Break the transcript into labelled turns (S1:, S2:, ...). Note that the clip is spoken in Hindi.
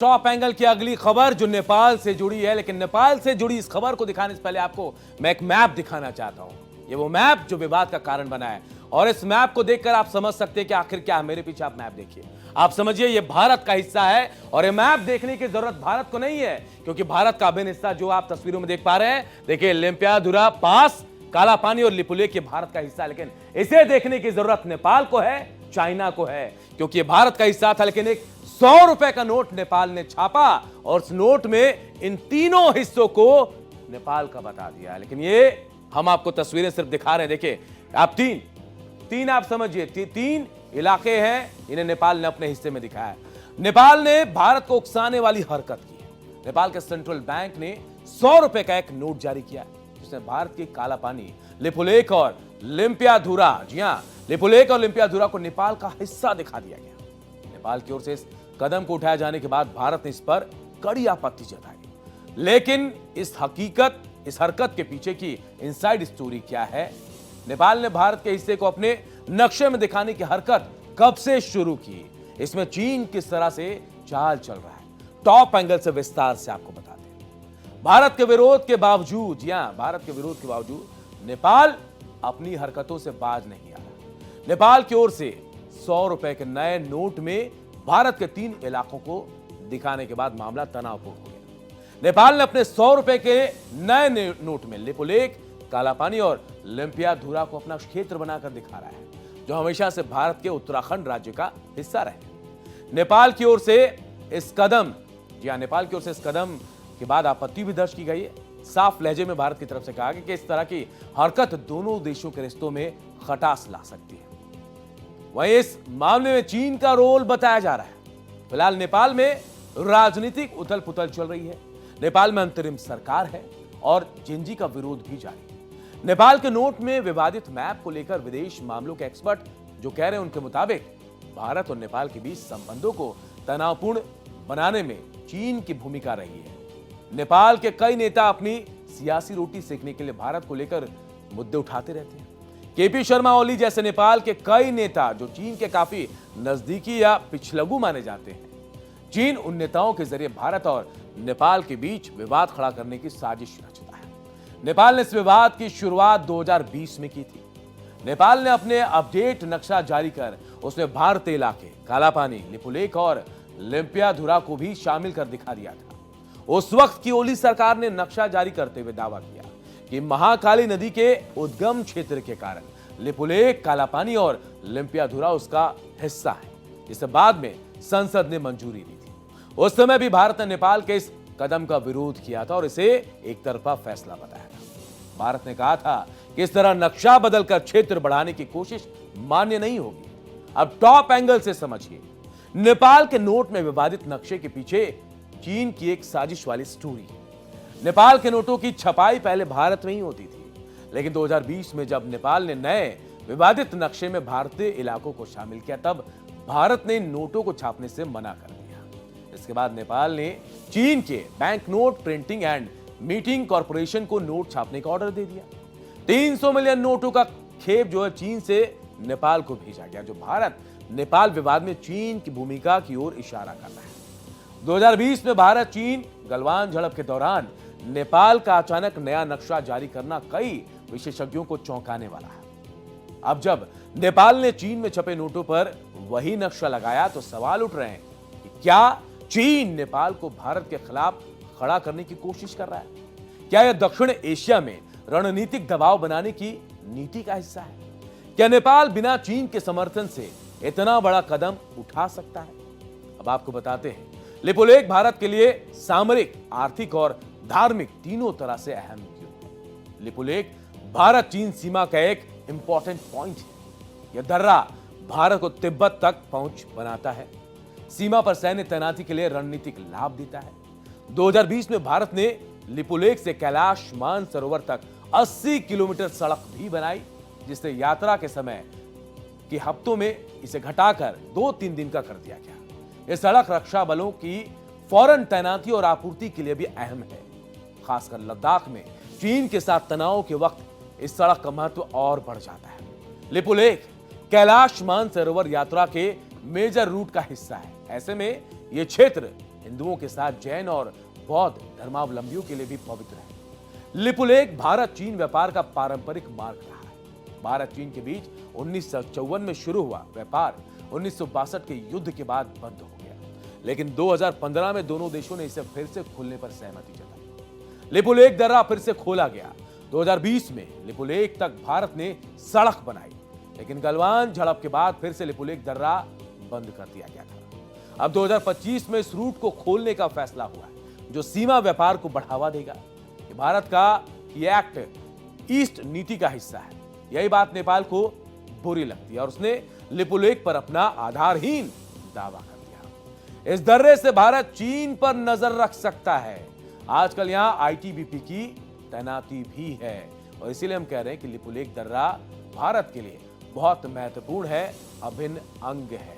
S1: टॉप एंगल की अगली खबर जो नेपाल से जुड़ी है, लेकिन नेपाल से जुड़ी इस खबर को दिखाने से पहले आपको मैं एक मैप दिखाना चाहता हूं। ये वो मैप जो विवाद का कारण बना है और इस मैप को देखकर आप समझ सकते हैं कि आखिर क्या है। मेरे पीछे आप मैप देखिए, आप समझिए ये भारत का हिस्सा है और ये मैप देखने की जरूरत भारत को नहीं है, क्योंकि भारत का अभिन्न हिस्सा जो आप तस्वीरों में देख पा रहे हैं, देखिए लिम्पियाधुरा पास, काला पानी और लिपुलेख ये भारत का हिस्सा है। लेकिन इसे देखने की जरूरत नेपाल को है, चाइना को है, क्योंकि ये भारत का हिस्सा था। लेकिन एक 100 रुपए का नोट नेपाल ने छापा और उस नोट में इन तीनों हिस्सों को नेपाल का बता दिया। लेकिन ये हम आपको तस्वीरें सिर्फ दिखा रहे हैं। देखिए आप तीन आप समझिए, तीन इलाके हैं, इन्हें नेपाल ने अपने हिस्से में दिखाया है। नेपाल ने भारत को उकसाने वाली हरकत की है। नेपाल के सेंट्रल बैंक ने 100 रुपए का एक नोट जारी किया है, जिसमें भारत की काला पानी, लिपुलेख और लिम्पियाधुरा, जी हां, लिपुलेख और लिम्पियाधुरा को नेपाल का हिस्सा दिखा दिया गया। नेपाल की ओर से इस कदम को उठाए जाने के बाद भारत ने इस पर कड़ी आपत्ति जताई। लेकिन इस हरकत के पीछे की इनसाइड स्टोरी क्या है? नेपाल ने भारत के हिस्से को अपने नक्शे में दिखाने की हरकत कब से शुरू की? इसमें चीन किस तरह से चाल चल रहा है? टॉप एंगल से विस्तार से आपको बताते हैं। भारत के विरोध के बावजूद, भारत के विरोध के बावजूद नेपाल अपनी हरकतों से बाज नहीं आ रहा। नेपाल की ओर से 100 रुपए के नए नोट में भारत के 3 इलाकों को दिखाने के बाद मामला तनावपूर्ण हो गया। नेपाल ने अपने 100 रुपए के नए नोट में लिपुलेख, काला पानी और लिम्पियाधुरा को अपना क्षेत्र बनाकर दिखा रहा है, जो हमेशा से भारत के उत्तराखंड राज्य का हिस्सा रहे। नेपाल की ओर से इस कदम के बाद आपत्ति भी दर्ज की गई है। साफ लहजे में भारत की तरफ से कहा गया कि इस तरह की हरकत दोनों देशों के रिश्तों में खटास ला सकती है। वहीं इस मामले में चीन का रोल बताया जा रहा है। फिलहाल नेपाल में राजनीतिक उथल पुथल चल रही है। नेपाल में अंतरिम सरकार है और जिंजी का विरोध भी जारी है। नेपाल के नोट में विवादित मैप को लेकर विदेश मामलों के एक्सपर्ट जो कह रहे हैं, उनके मुताबिक भारत और नेपाल के बीच संबंधों को तनावपूर्ण बनाने में चीन की भूमिका रही है। नेपाल के कई नेता अपनी सियासी रोटी सेकने के लिए भारत को लेकर मुद्दे उठाते रहते हैं। केपी शर्मा ओली जैसे नेपाल के कई नेता जो चीन के काफी नजदीकी या पिछलगू माने जाते हैं, चीन उन नेताओं के जरिए भारत और नेपाल के बीच विवाद खड़ा करने की साजिश रचता है। नेपाल ने इस विवाद की शुरुआत 2020 में की थी। नेपाल ने अपने अपडेट नक्शा जारी कर उसमें भारतीय इलाके, काला पानी, लिपुलेख और लिम्पियाधुरा को भी शामिल कर दिखा दिया था। उस वक्त की ओली सरकार ने नक्शा जारी करते हुए दावा किया कि महाकाली नदी के उद्गम क्षेत्र के कारण लिपुलेख, काला पानी और लिम्पियाधुरा उसका हिस्सा है, जिसे बाद में संसद ने मंजूरी दी थी। उस समय भी भारत ने नेपाल के इस कदम का विरोध किया था और इसे एक तरफा फैसला बताया था। भारत ने कहा था कि इस तरह नक्शा बदलकर क्षेत्र बढ़ाने की कोशिश मान्य नहीं होगी। अब टॉप एंगल से समझिए, नेपाल के नोट में विवादित नक्शे के पीछे चीन की एक साजिश वाली स्टोरी है। नेपाल के नोटों की छपाई पहले भारत में ही होती थी, लेकिन 2020 में जब नेपाल ने नए विवादित नक्शे में भारतीय इलाकों को शामिल किया, तब भारत ने इन नोटों को छापने से मना कर दिया। इसके बाद नेपाल ने चीन के bank note printing and meeting corporation को नोट छापने का ऑर्डर दे दिया। 300 मिलियन नोटों का खेप जो है चीन से नेपाल को भेजा गया, जो भारत नेपाल विवाद में चीन की भूमिका की ओर इशारा कर रहा है। 2020 में भारत चीन गलवान झड़प के दौरान नेपाल का अचानक नया नक्शा जारी करना कई विशेषज्ञों को चौंकाने वाला है। अब जब नेपाल ने चीन में छपे नोटों पर वही नक्शा लगाया, तो सवाल उठ रहे हैं कि क्या चीन नेपाल को भारत के खिलाफ खड़ा करने की कोशिश कर रहा है? क्या यह दक्षिण एशिया में रणनीतिक दबाव बनाने की नीति का हिस्सा है? क्या नेपाल बिना चीन के समर्थन से इतना बड़ा कदम उठा सकता है? अब आपको बताते हैं, लिपुलेख भारत के लिए सामरिक, आर्थिक और धार्मिक तीनों तरह से अहम है। लिपुलेख भारत चीन सीमा का एक इंपॉर्टेंट पॉइंट है। यह दर्रा भारत को तिब्बत तक पहुंच बनाता है, सीमा पर सैन्य तैनाती के लिए रणनीतिक लाभ देता है। 2020 में भारत ने लिपुलेख से कैलाश मानसरोवर तक 80 किलोमीटर सड़क भी बनाई, जिससे यात्रा के समय के हफ्तों में इसे घटाकर 2-3 दिन का कर दिया गया। यह सड़क रक्षा बलों की फौरन तैनाती और आपूर्ति के लिए भी अहम है। खासकर लद्दाख में चीन के साथ तनाव के वक्त इस सड़क का महत्व और बढ़ जाता है। लिपुलेख कैलाश मानसरोवर यात्रा के मेजर रूट का हिस्सा है। ऐसे में यह क्षेत्र हिंदुओं के साथ जैन और बौद्ध धर्मावलंबियों के लिए भी पवित्र है। लिपुलेख भारत चीन व्यापार का पारंपरिक मार्ग रहा है। भारत चीन के बीच 1954 में शुरू हुआ व्यापार 1962 के युद्ध के बाद बंद हो गया, लेकिन 2015 में दोनों देशों ने इसे फिर से खोलने पर सहमति जताई। लिपुलेख दर्रा फिर से खोला गया। 2020 में लिपुलेख तक भारत ने सड़क बनाई, लेकिन गलवान झड़प के बाद फिर से लिपुलेख दर्रा बंद कर दिया गया था। अब 2025 में इस रूट को खोलने का फैसला हुआ है, जो सीमा व्यापार को बढ़ावा देगा। ये भारत का ये एक्ट ईस्ट नीति का हिस्सा है। यही बात नेपाल को बुरी लगती है और उसने लिपुलेख पर अपना आधारहीन दावा कर दिया। इस दर्रे से भारत चीन पर नजर रख सकता है। आजकल यहां आईटीबीपी की तैनाती भी है और इसीलिए हम कह रहे हैं कि लिपुलेख दर्रा भारत के लिए बहुत महत्वपूर्ण है, अभिन्न अंग है।